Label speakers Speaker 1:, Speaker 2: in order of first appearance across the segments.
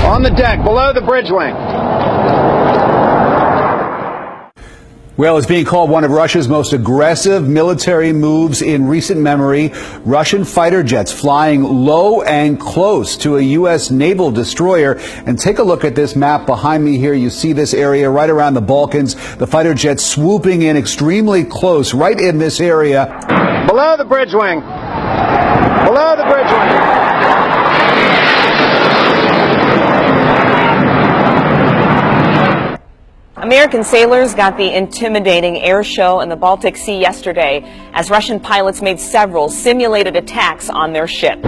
Speaker 1: On the deck, below the bridge wing.
Speaker 2: Well, it's being called one of Russia's most aggressive military moves in recent memory. Russian fighter jets flying low and close to a U.S. naval destroyer. And take a look at this map behind me here. You see this area right around the Balkans. The fighter jets swooping in extremely close right in this area.
Speaker 1: Below the bridge wing. Below the bridge wing.
Speaker 3: American sailors got the intimidating air show in the Baltic Sea yesterday as Russian pilots made several simulated attacks on their ship.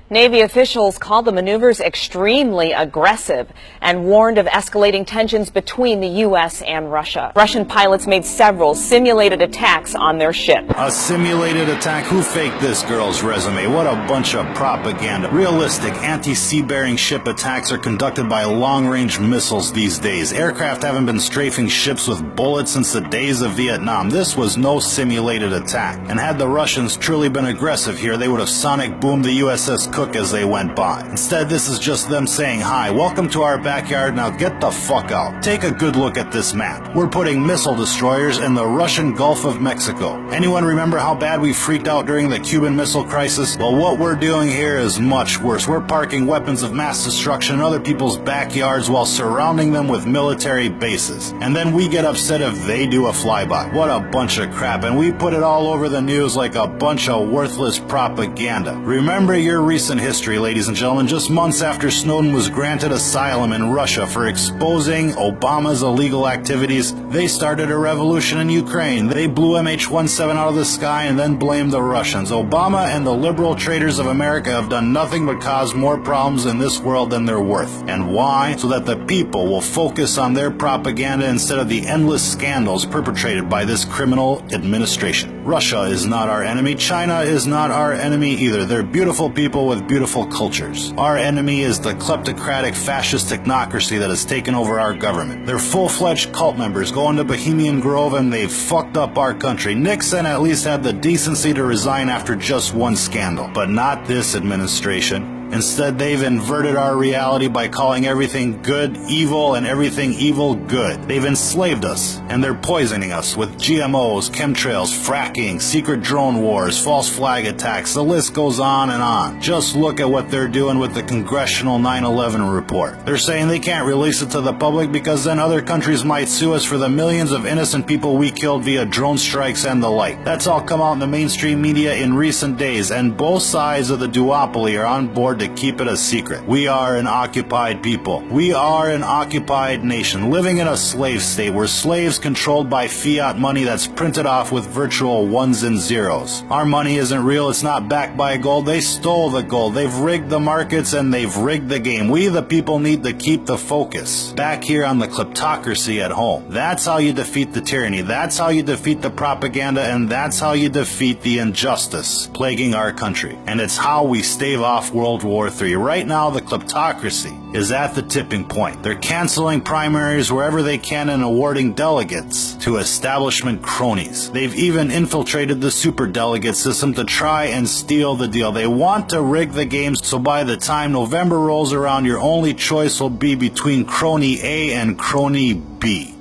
Speaker 3: Navy officials called the maneuvers extremely aggressive and warned of escalating tensions between the U.S. and Russia. Russian pilots made several simulated attacks on their ship.
Speaker 4: A simulated attack? Who faked this girl's resume? What a bunch of propaganda. Realistic anti-sea-bearing ship attacks are conducted by long-range missiles these days. Aircraft haven't been strafing ships with bullets since the days of Vietnam. This was no simulated attack. And had the Russians truly been aggressive here, they would have sonic boomed the USS Cook as they went by. Instead, this is just them saying, "Hi, welcome to our backyard, now get the fuck out." Take a good look at this map. We're putting missile destroyers in the Russian Gulf of Mexico. Anyone remember how bad we freaked out during the Cuban Missile Crisis? Well, what we're doing here is much worse. We're parking weapons of mass destruction in other people's backyards while surrounding them with military bases. And then we get upset if they do a flyby. What a bunch of crap. And we put it all over the news like a bunch of worthless propaganda. Remember your recent history, ladies and gentlemen. Just months after Snowden was granted asylum in Russia for exposing Obama's illegal activities, they started a revolution in Ukraine. They blew MH17 out of the sky and then blamed the Russians. Obama and the liberal traitors of America have done nothing but cause more problems in this world than they're worth. And why? So that the people will focus on their propaganda instead of the endless scandals perpetrated by this criminal administration. Russia is not our enemy. China is not our enemy either. They're beautiful people with beautiful cultures. Our enemy is the kleptocratic fascist technocracy that has taken over our government. They're full-fledged cult members going to Bohemian Grove and they've fucked up our country. Nixon at least had the decency to resign after just one scandal, but not this administration. Instead, they've inverted our reality by calling everything good evil and everything evil good. They've enslaved us, and they're poisoning us with GMOs, chemtrails, fracking, secret drone wars, false flag attacks. The list goes on and on. Just look at what they're doing with the congressional 9/11 report. They're saying they can't release it to the public because then other countries might sue us for the millions of innocent people we killed via drone strikes and the like. That's all come out in the mainstream media in recent days, and both sides of the duopoly are on board to keep it a secret. We are an occupied people. We are an occupied nation, living in a slave state where slaves controlled by fiat money that's printed off with virtual ones and zeros. Our money isn't real. It's not backed by gold. They stole the gold. They've rigged the markets and they've rigged the game. We, the people, need to keep the focus back here on the kleptocracy at home. That's how you defeat the tyranny. That's how you defeat the propaganda, and that's how you defeat the injustice plaguing our country. And it's how we stave off World War III. Right now, the kleptocracy is at the tipping point. They're canceling primaries wherever they can and awarding delegates to establishment cronies. They've even infiltrated the superdelegate system to try and steal the deal. They want to rig the game so by the time November rolls around, your only choice will be between crony A and crony B.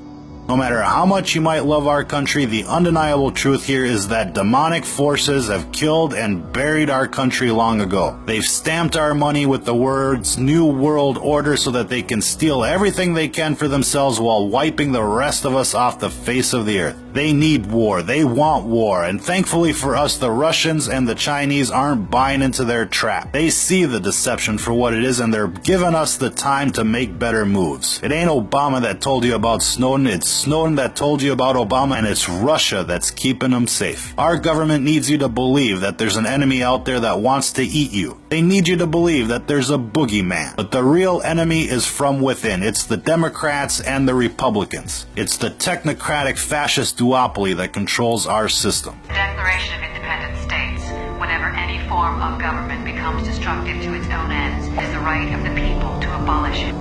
Speaker 4: No matter how much you might love our country, the undeniable truth here is that demonic forces have killed and buried our country long ago. They've stamped our money with the words New World Order so that they can steal everything they can for themselves while wiping the rest of us off the face of the earth. They need war. They want war. And thankfully for us, the Russians and the Chinese aren't buying into their trap. They see the deception for what it is, and they're giving us the time to make better moves. It ain't Obama that told you about Snowden. It's Snowden that told you about Obama, and it's Russia that's keeping them safe. Our government needs you to believe that there's an enemy out there that wants to eat you. They need you to believe that there's a boogeyman. But the real enemy is from within. It's the Democrats and the Republicans. It's the technocratic fascist duopoly that controls our system.
Speaker 5: The Declaration of Independent States, whenever any form of government becomes destructive to its own ends, is the right of the people to abolish it.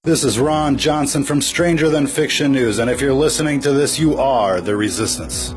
Speaker 4: This is Ron Johnson from Stranger Than Fiction News, and if you're listening to this, you are the Resistance.